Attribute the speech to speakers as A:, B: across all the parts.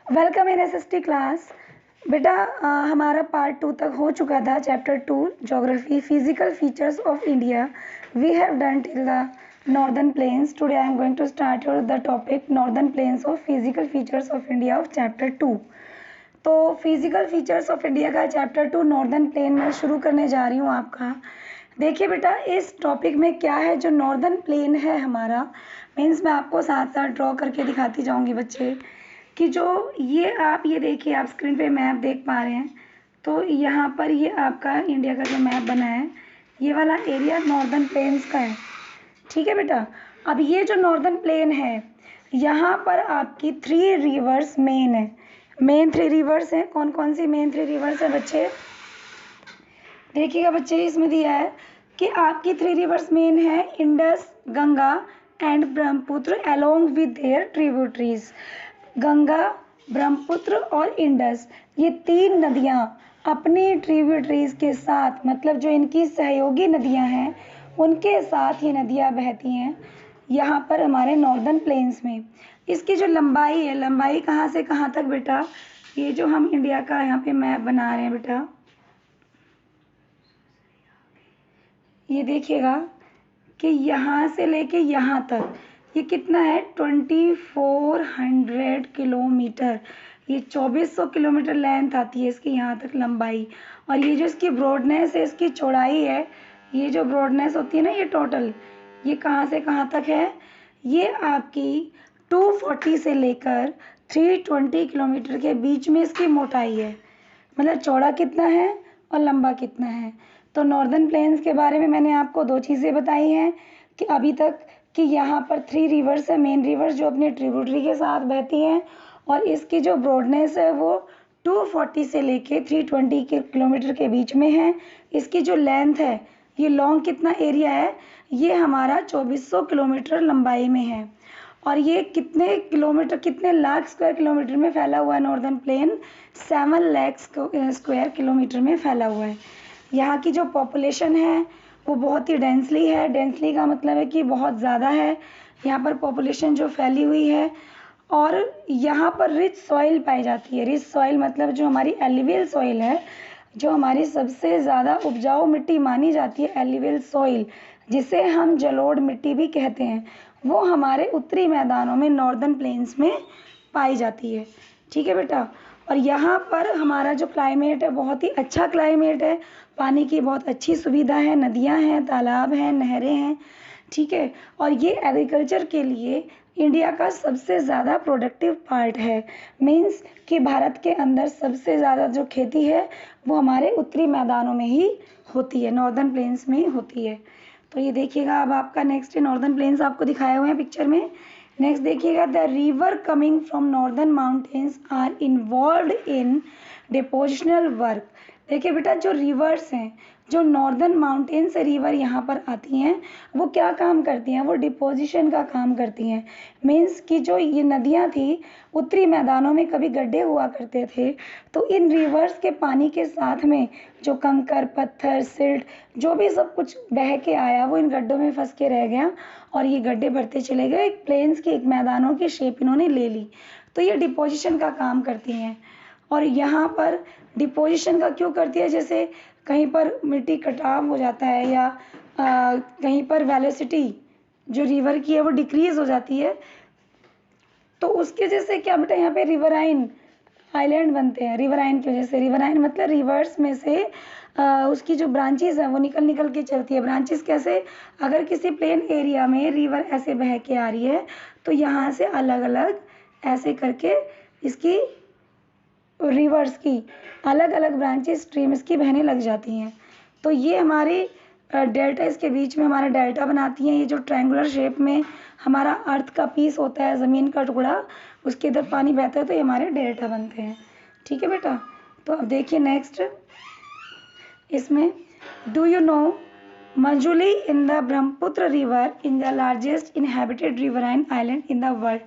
A: Welcome in SST class. बेटा हमारा part 2 तक हो चुका था। Chapter 2 geography physical features of India we have done till the northern plains. Today I am going to start your the topic northern plains of physical features of India of chapter 2। तो physical features of India का chapter 2 northern plain में शुरू करने जा रही हूँ आपका। देखिए बेटा, इस टॉपिक में क्या है, जो नॉर्दर्न प्लेन है हमारा, मीन्स मैं आपको साथ साथ ड्रॉ करके दिखाती जाऊँगी बच्चे कि जो ये देखिए, आप स्क्रीन पे मैप देख पा रहे हैं। तो यहाँ पर ये आपका इंडिया का जो मैप बना है, ये वाला एरिया नॉर्दर्न प्लेन्स का है। ठीक है बेटा। अब ये जो नॉर्दर्न प्लेन है, यहाँ पर आपकी 3 रिवर्स मेन है। मेन 3 रिवर्स हैं। कौन कौन सी मेन 3 रिवर्स हैं बच्चे? देखिएगा बच्चे, इसमें दिया है कि आपकी 3 रिवर्स मेन है, Indus, Ganga and Brahmaputra along with their tributaries. Ganga, Brahmaputra और इंडस, ये 3 नदियाँ अपनी ट्रिब्यूटरीज के साथ, मतलब जो इनकी सहयोगी नदियाँ हैं, उनके साथ ये नदियाँ बहती हैं यहाँ पर हमारे नॉर्दर्न प्लेन्स में। इसकी जो लंबाई है, लंबाई कहाँ से कहाँ तक बेटा, ये जो हम इंडिया का यहाँ पे मैप बना रहे हैं बेटा, ये देखिएगा कि यहाँ से लेके यहाँ तक ये कितना है, 2400 किलोमीटर। ये 2400 किलोमीटर लेंथ आती है इसकी यहाँ तक लंबाई। और ये जो इसकी ब्रॉडनेस है, इसकी चौड़ाई है, ये जो ब्रॉडनेस होती है ना, ये टोटल ये कहाँ से कहाँ तक है, ये आपकी 240 से लेकर 320 किलोमीटर के बीच में इसकी मोटाई है। मतलब चौड़ा कितना है और लंबा कितना है। तो नॉर्दर्न प्लेन्स के बारे में मैंने आपको 2 चीज़ें बताई हैं कि अभी तक कि यहाँ पर 3 रिवर्स है, मेन रिवर्स, जो अपने ट्रिब्यूटरी के साथ बहती हैं, और इसकी जो ब्रॉडनेस है वो 240 से लेके 320 किलोमीटर के बीच में है। इसकी जो लेंथ है, ये लॉन्ग कितना एरिया है, ये हमारा 2400 किलोमीटर लंबाई में है। और ये कितने किलोमीटर, कितने लाख स्क्वायर किलोमीटर में फैला हुआ है northern plain? 7 lakh square kilometre में फैला हुआ है। यहाँ की जो पॉपुलेशन है वो बहुत ही डेंसली है। डेंसली का मतलब है कि बहुत ज़्यादा है यहाँ पर पॉपुलेशन जो फैली हुई है। और यहाँ पर रिच सॉइल पाई जाती है। रिच सॉइल मतलब जो हमारी एल्यूवियल सॉइल है, जो हमारी सबसे ज़्यादा उपजाऊ मिट्टी मानी जाती है, एल्यूवियल सॉइल, जिसे हम जलोढ़ मिट्टी भी कहते हैं, वो हमारे उत्तरी मैदानों में नॉर्दर्न प्लेन्स में पाई जाती है। ठीक है बेटा। और यहाँ पर हमारा जो क्लाइमेट है, बहुत ही अच्छा क्लाइमेट है। पानी की बहुत अच्छी सुविधा है, नदियाँ हैं, तालाब हैं, नहरें हैं। ठीक है। और ये एग्रीकल्चर के लिए इंडिया का सबसे ज़्यादा प्रोडक्टिव पार्ट है। मीन्स कि भारत के अंदर सबसे ज़्यादा जो खेती है वो हमारे उत्तरी मैदानों में ही होती है, नॉर्दर्न प्लेन्स में ही होती है। तो ये देखिएगा, अब आपका नेक्स्ट नॉर्दर्न प्लेन्स आपको दिखाए हुए हैं पिक्चर में। नेक्स्ट देखिएगा, the river coming from northern mountains are involved in depositional work. देखिए बेटा, जो रिवर्स हैं, जो नॉर्दर्न माउंटेन से रिवर यहाँ पर आती हैं, वो क्या काम करती हैं? वो डिपोजिशन का काम करती हैं। मीन्स कि जो ये नदियाँ थी, उत्तरी मैदानों में कभी गड्ढे हुआ करते थे, तो इन रिवर्स के पानी के साथ में जो कंकर, पत्थर, सिल्ट, जो भी सब कुछ बह के आया, वो इन गड्ढों में फंस के रह गया और ये गड्ढे भरते चले गए। एक प्लेन्स की, एक मैदानों की शेप इन्होंने ले ली। तो ये डिपोजिशन का काम करती हैं। और यहाँ पर डिपोजिशन का क्यों करती है? जैसे कहीं पर मिट्टी कटाव हो जाता है, या कहीं पर वेलोसिटी जो रिवर की है वो डिक्रीज हो जाती है, तो उसकी वजह से क्या बेटा, यहाँ पे रिवराइन आइलैंड बनते हैं। रिवराइन की वजह से, रिवराइन मतलब रिवर्स में से उसकी जो ब्रांचेस है वो निकल निकल के चलती है। ब्रांचेस कैसे? अगर किसी प्लेन एरिया में रिवर ऐसे बह के आ रही है, तो यहाँ से अलग अलग ऐसे करके इसकी रिवर्स की अलग अलग ब्रांचेस, स्ट्रीम्स की बहने लग जाती हैं। तो ये हमारी डेल्टा, इसके बीच में हमारा डेल्टा बनाती हैं। ये जो ट्रायंगुलर शेप में हमारा अर्थ का पीस होता है, ज़मीन का टुकड़ा, उसके इधर पानी बहता है, तो ये हमारे डेल्टा बनते हैं। ठीक है बेटा। तो अब देखिए नेक्स्ट, इसमें do you know Majuli in the Brahmaputra river in the largest inhabited riverine island in the world.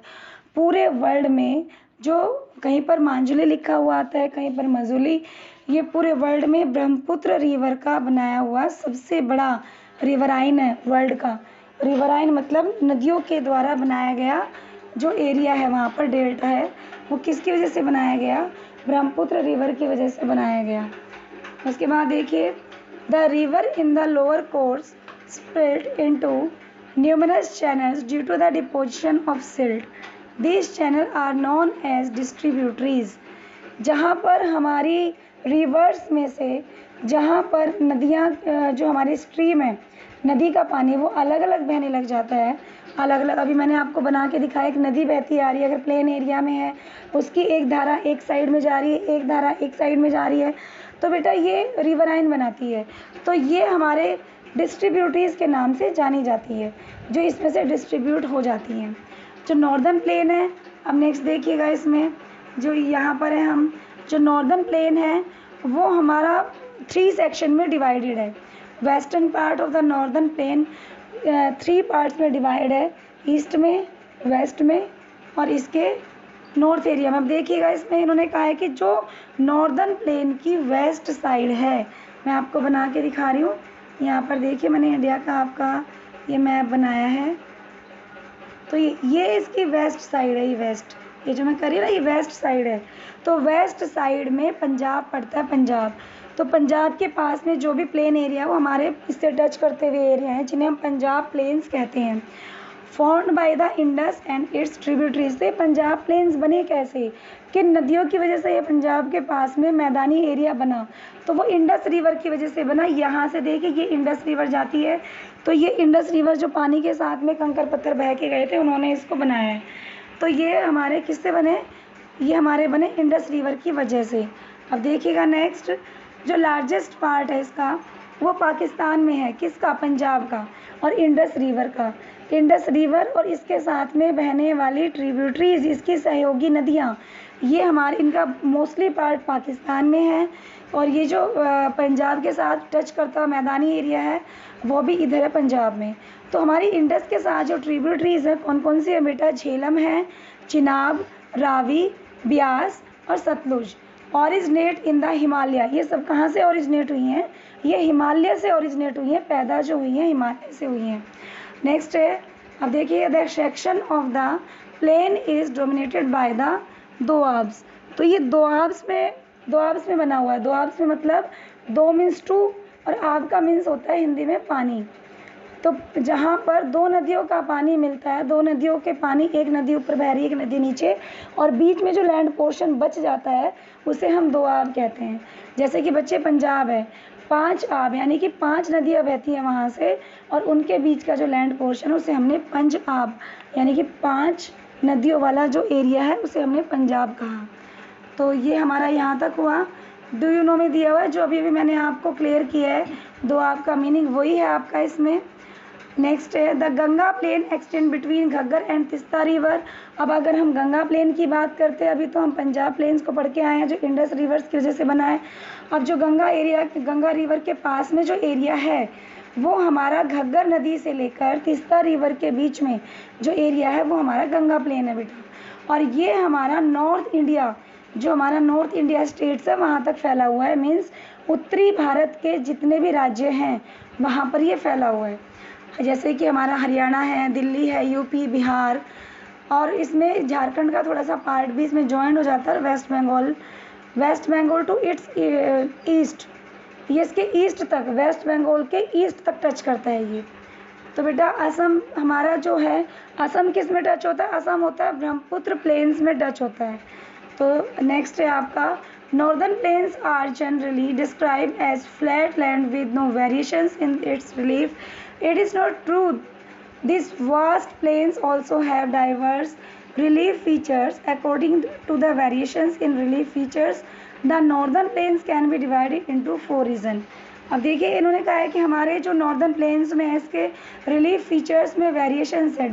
A: पूरे वर्ल्ड में जो कहीं पर मांजुली लिखा हुआ आता है, कहीं पर मजुली, ये पूरे वर्ल्ड में ब्रह्मपुत्र रिवर का बनाया हुआ सबसे बड़ा रिवराइन है वर्ल्ड का। रिवराइन मतलब नदियों के द्वारा बनाया गया जो एरिया है, वहाँ पर डेल्टा है, वो किसकी वजह से बनाया गया? ब्रह्मपुत्र रिवर की वजह से बनाया गया। उसके बाद देखिए, the river in the lower course split into numerous channels due to the deposition of silt. These channels are known as distributaries. जहाँ पर हमारी रिवर्स में से, जहाँ पर नदियाँ जो हमारी स्ट्रीम है, नदी का पानी वो अलग अलग बहने लग जाता है, अलग अलग। अभी मैंने आपको बना के दिखाया, एक नदी बहती आ रही है, अगर प्लेन एरिया में है उसकी एक धारा एक साइड में जा रही है, एक धारा एक साइड में जा रही है, तो बेटा ये रिवराइन बनाती है। तो ये हमारे डिस्ट्रीब्यूटरीज के नाम से जानी जाती है, जो इसमें से डिस्ट्रीब्यूट हो जाती हैं। जो नॉर्दर्न प्लेन है, अब नेक्स्ट देखिएगा, इसमें जो यहाँ पर है, हम जो नॉर्दर्न प्लेन है वो हमारा 3 सेक्शन में डिवाइडेड है। Western part of the northern plain 3 parts में डिवाइड है, ईस्ट में, वेस्ट में और इसके नॉर्थ एरिया में। अब देखिएगा, इसमें इन्होंने कहा है कि जो नॉर्दर्न प्लेन की वेस्ट साइड है, मैं आपको बना के दिखा रही हूँ। यहाँ पर देखिए, मैंने इंडिया का आपका ये मैप बनाया है, तो ये इसकी वेस्ट साइड है, ये वेस्ट, ये जो मैं कर रही हूँ ना, ये वेस्ट साइड है। तो वेस्ट साइड में पंजाब पड़ता है, पंजाब। तो पंजाब के पास में जो भी प्लेन एरिया है वो हमारे इससे टच करते हुए एरिया हैं, जिन्हें हम पंजाब प्लेन्स कहते हैं। Formed by the Indus and it's tributaries. से पंजाब प्लेन्स बने कैसे? किन नदियों की वजह से ये पंजाब के पास में मैदानी एरिया बना? तो वो इंडस रिवर की वजह से बना। यहाँ से देखिए, ये इंडस रिवर जाती है, तो ये इंडस रिवर जो पानी के साथ में कंकर पत्थर बह के गए थे, उन्होंने इसको बनाया है। तो ये हमारे किससे बने? ये हमारे बने इंडस रिवर की वजह से। अब देखिएगा नेक्स्ट, जो लार्जेस्ट पार्ट है इसका वो पाकिस्तान में है, किसका? पंजाब का, और इंडस रिवर का। इंडस रिवर और इसके साथ में बहने वाली ट्रिब्यूटरीज, इसकी सहयोगी नदियाँ, ये हमारे, इनका मोस्टली पार्ट पाकिस्तान में है, और ये जो पंजाब के साथ टच करता हुआ मैदानी एरिया है वो भी इधर है पंजाब में। तो हमारी इंडस के साथ जो ट्रिब्यूटरीज है कौन कौन सी है बेटा? झेलम है, चिनाब, रावी, ब्यास और Sutlej. Originate in the Himalaya. ये सब कहाँ से ओरिजिनेट हुई हैं? ये हिमालय से ओरिजिनेट हुई हैं, पैदा जो हुई हैं हिमालय से हुई हैं। नेक्स्ट है, अब देखिए, the section of the plain is dominated by the doabs. तो ये दोआब्स में बना हुआ है। दोआब्स में मतलब दो मीन्स 2 और आब का मीन्स होता है हिंदी में पानी। तो जहाँ पर 2 नदियों का पानी मिलता है, 2 नदियों के पानी, एक नदी ऊपर बह रही है, एक नदी नीचे, और बीच में जो लैंड पोर्शन बच जाता है उसे हम दोआब कहते हैं। जैसे कि बच्चे पंजाब है, 5 आब यानी कि 5 नदियाँ बहती हैं वहाँ से, और उनके बीच का जो लैंड पोर्शन है उसे हमने पंज आब यानी कि 5 नदियों वाला जो एरिया है उसे हमने पंजाब कहा। तो ये हमारा यहाँ तक हुआ। डू यू नो में दिया हुआ है, जो अभी मैंने आपको क्लियर किया है, दोआब का मीनिंग वही है आपका इसमें। नेक्स्ट है, the Ganga plain extend between Ghaggar and Teesta river. अब अगर हम गंगा प्लेन की बात करते हैं, अभी तो हम पंजाब प्लेन्स को पढ़ के आए हैं जो इंडस रिवर्स की वजह से बना है। अब जो गंगा रिवर के पास में जो एरिया है वो हमारा घग्गर नदी से लेकर तिस्ता रिवर के बीच में जो एरिया है वो हमारा गंगा प्लेन है बेटा। और ये हमारा नॉर्थ इंडिया, जो हमारा नॉर्थ इंडिया स्टेट्स है वहाँ तक फैला हुआ है। मीन्स उत्तरी भारत के जितने भी राज्य हैं वहाँ पर ये फैला हुआ है। जैसे कि हमारा हरियाणा है, दिल्ली है, यूपी, बिहार, और इसमें झारखंड का थोड़ा सा पार्ट भी इसमें ज्वाइन हो जाता है। West Bengal to its east, ये इसके ईस्ट तक, वेस्ट बंगाल के ईस्ट तक टच करता है ये। तो बेटा असम हमारा जो है, असम किस में टच होता है? असम होता है ब्रह्मपुत्र प्लेन्स में टच होता है। तो नेक्स्ट है आपका, northern plains are generally describe as flat land with no variations in its relief. It is not true. These vast plains also have diverse relief features. According to the variations in relief features, the northern plains can be divided into 4 regions. अब देखिए, इन्होंने कहा है कि हमारे जो northern plains में है इसके रिलीफ फीचर्स में वेरिएशंस है,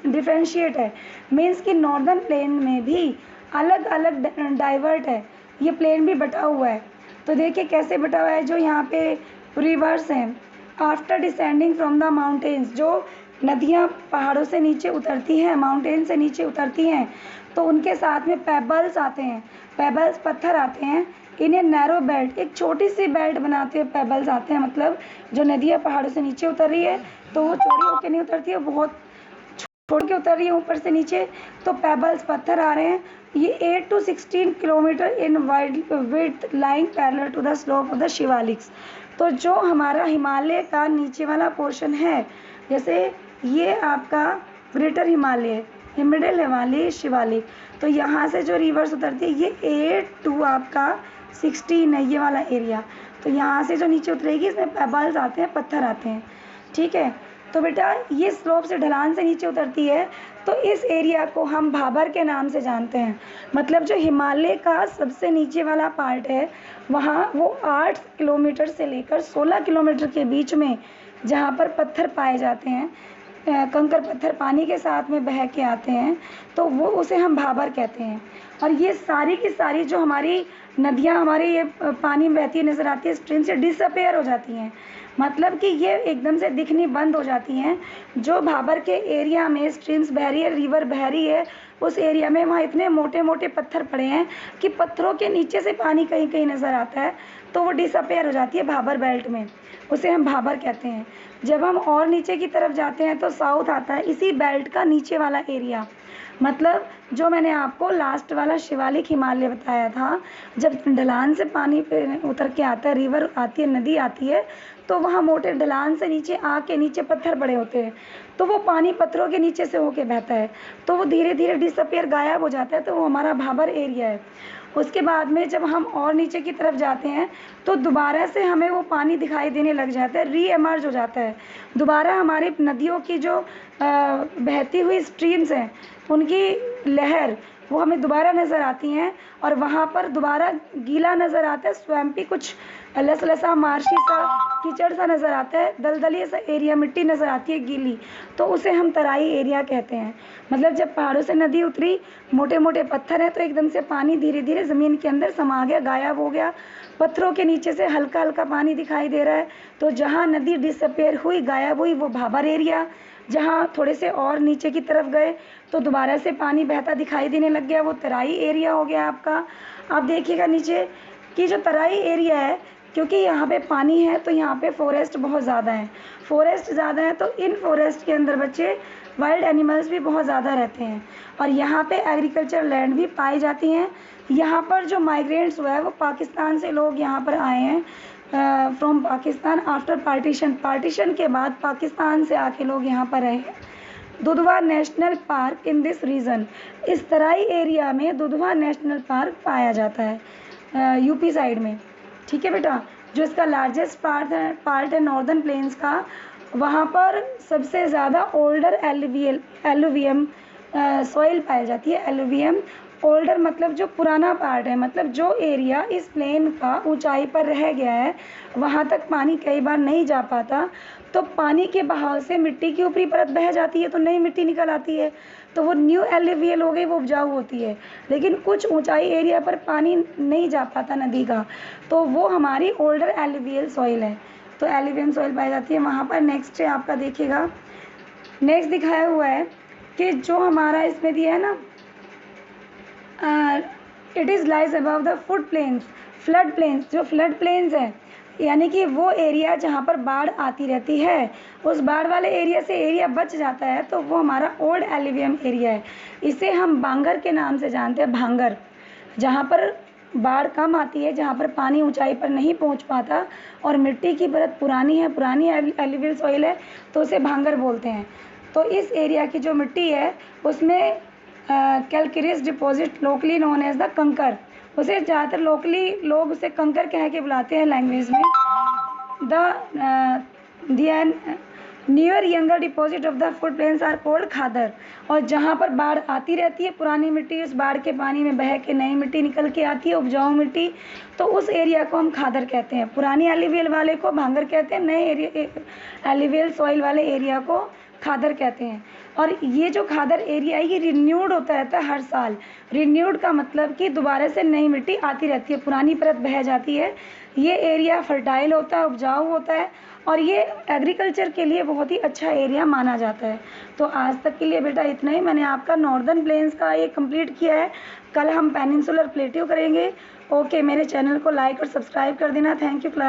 A: डिफ्रेंशिएट है। मीन्स कि नॉर्दर्न प्लेन में भी अलग अलग डाइवर्ट है, ये प्लेन भी बटा हुआ है। तो देखिए कैसे बटा हुआ है, जो यहाँ पे रिवर्स हैं, after descending from the mountains, जो नदियाँ पहाड़ों से नीचे उतरती हैं, माउंटेन से नीचे उतरती हैं, तो उनके साथ में पेबल्स आते हैं, पेबल्स पत्थर आते हैं। इन्हें नैरो बेल्ट, एक छोटी सी बेल्ट बनाते हुए पेबल्स आते हैं। मतलब जो नदियाँ पहाड़ों से नीचे उतर रही है तो वो चौड़ी होकर नहीं उतरती है, बहुत छोड़ के उतर रही है ऊपर से नीचे, तो पेबल्स पत्थर आ रहे हैं। ये 8 to 16 kilometre in width lying parallel to the slope of the Shivaliks. तो जो हमारा हिमालय का नीचे वाला पोर्शन है, जैसे ये आपका ग्रेटर हिमालय, मिडिल हिमालय, शिवालिक, तो यहाँ से जो रिवर्स उतरती है ये 8 to आपका 16 है ये वाला एरिया। तो यहाँ से जो नीचे उतरेगी इसमें पेबल्स आते हैं, पत्थर आते हैं, ठीक है। तो बेटा ये स्लोप से ढलान से नीचे उतरती है, तो इस एरिया को हम भाबर के नाम से जानते हैं। मतलब जो हिमालय का सबसे नीचे वाला पार्ट है वहाँ वो 8 किलोमीटर से लेकर 16 किलोमीटर के बीच में जहाँ पर पत्थर पाए जाते हैं, कंकर पत्थर पानी के साथ में बह के आते हैं, तो वो उसे हम भाबर कहते हैं। और ये सारी की सारी जो हमारी नदियाँ हमारे ये पानी में बहती नज़र आती है, स्ट्रीम से डिसअपेयर हो जाती हैं। मतलब कि ये एकदम से दिखनी बंद हो जाती हैं। जो भाबर के एरिया में स्ट्रीम्स बह रही है, रिवर बह रही है, उस एरिया में वहाँ इतने मोटे मोटे पत्थर पड़े हैं कि पत्थरों के नीचे से पानी कहीं कहीं नज़र आता है, तो वो डिसअपेयर हो जाती है भाबर बेल्ट में, उसे हम भाबर कहते हैं। जब हम और नीचे की तरफ जाते हैं तो साउथ आता है इसी बेल्ट का नीचे वाला एरिया। मतलब जो मैंने आपको लास्ट वाला शिवालिक हिमालय बताया था, जब ढलान से पानी पे उतर के आता है, रिवर आती है, नदी आती है, तो वहाँ मोटे ढलान से नीचे आके नीचे पत्थर पड़े होते हैं, तो वो पानी पत्थरों के नीचे से होके बहता है, तो वो धीरे धीरे डिसअपेयर, गायब हो जाता है, तो वो हमारा भाबर एरिया है। उसके बाद में जब हम और नीचे की तरफ जाते हैं तो दोबारा से हमें वो पानी दिखाई देने लग जाता है, री एमर्ज हो जाता है। दोबारा हमारी नदियों की जो बहती हुई स्ट्रीम्स हैं उनकी लहर वो हमें दोबारा नज़र आती हैं, और वहाँ पर दोबारा गीला नज़र आता है, स्वैम्पी, कुछ लसलसा, मार्शी सा, कीचड़ सा नज़र आता है, दलदली सा एरिया, मिट्टी नज़र आती है गीली, तो उसे हम तराई एरिया कहते हैं। मतलब जब पहाड़ों से नदी उतरी, मोटे मोटे पत्थर हैं, तो एकदम से पानी धीरे धीरे ज़मीन के अंदर समा गया, गायब हो गया, पत्थरों के नीचे से हल्का हल्का पानी दिखाई दे रहा है। तो जहाँ नदी डिसअपेयर हुई, गायब हुई, वो भाबर एरिया। जहाँ थोड़े से और नीचे की तरफ गए तो दोबारा से पानी बहता दिखाई देने लग गया, वो तराई एरिया हो गया आपका। आप देखिएगा नीचे कि जो तराई एरिया है, क्योंकि यहाँ पे पानी है तो यहाँ पे फॉरेस्ट बहुत ज़्यादा है, फॉरेस्ट ज़्यादा है, तो इन फॉरेस्ट के अंदर बच्चे वाइल्ड एनिमल्स भी बहुत ज़्यादा रहते हैं, और यहाँ पे एग्रीकल्चर लैंड भी पाई जाती हैं। यहाँ पर जो माइग्रेंट्स हुआ है वो पाकिस्तान से लोग यहाँ पर आए हैं, फ्रॉम पाकिस्तान आफ्टर पार्टीशन के बाद पाकिस्तान से आके लोग यहाँ पर रहे हैं। Dudhwa National Park in this region, इस तराई एरिया में दुधवा नेशनल पार्क पाया जाता है यूपी साइड में, ठीक है बेटा। जो इसका लार्जेस्ट पार्ट है नॉर्दर्न प्लेन्स का, वहाँ पर सबसे ज़्यादा ओल्डर एलुवियम सॉइल पाई जाती है। एलुवियम ओल्डर मतलब जो पुराना पार्ट है, मतलब जो एरिया इस प्लेन का ऊंचाई पर रह गया है, वहाँ तक पानी कई बार नहीं जा पाता, तो पानी के बहाव से मिट्टी की ऊपरी परत बह जाती है, तो नई मिट्टी निकल आती है, तो वो न्यू एलुवियल हो गई, वो उपजाऊ होती है। लेकिन कुछ ऊंचाई एरिया पर पानी नहीं जा पाता नदी का, तो वो हमारी ओल्डर एलुवियल सॉइल है, तो एलुवियम सॉइल पाई जाती है वहाँ पर। नेक्स्ट है आपका, देखिएगा नेक्स्ट दिखाया हुआ है कि जो हमारा इसमें दिया है ना, it is lies above the foot plains, flood plains. जो फ्लड प्लेन्स हैं यानी कि वो एरिया जहाँ पर बाढ़ आती रहती है, उस बाढ़ वाले एरिया से एरिया बच जाता है, तो वो हमारा ओल्ड एलुवियम एरिया है। इसे हम भांगर के नाम से जानते हैं, भांगर। जहाँ पर बाढ़ कम आती है, जहाँ पर पानी ऊंचाई पर नहीं पहुँच पाता और मिट्टी की परत पुरानी है, पुरानी एलुवियल सॉइल है, तो उसे भांगर बोलते हैं। तो इस एरिया की जो मिट्टी है उसमें calcareous deposit, locally known as the kankar, उसे ज़्यादातर लोकली लोग उसे कंकर कह के बुलाते हैं लैंग्वेज में। The newer younger deposit of the foot plains are called Khadar. और जहाँ पर बाढ़ आती रहती है, पुरानी मिट्टी उस बाढ़ के पानी में बह के नई मिट्टी निकल के आती है, उपजाऊ मिट्टी, तो उस एरिया को हम खादर कहते हैं। पुरानी एलुवियल वाले को भांगर कहते हैं, नए एरिया एलुवियल सॉइल वाले एरिया को खादर कहते हैं। और ये जो खादर एरिया है ये रिन्यूड होता रहता है हर साल। रिन्यूड का मतलब कि दोबारा से नई मिट्टी आती रहती है, पुरानी परत बह जाती है। ये एरिया फर्टाइल होता है, उपजाऊ होता है, और ये एग्रीकल्चर के लिए बहुत ही अच्छा एरिया माना जाता है। तो आज तक के लिए बेटा इतना ही। मैंने आपका नॉर्दर्न प्लेन्स का ये कंप्लीट किया है, कल हम पेनिनसुलर प्लेट्यू करेंगे। ओके, मेरे चैनल को लाइक और सब्सक्राइब कर देना। Thank you class.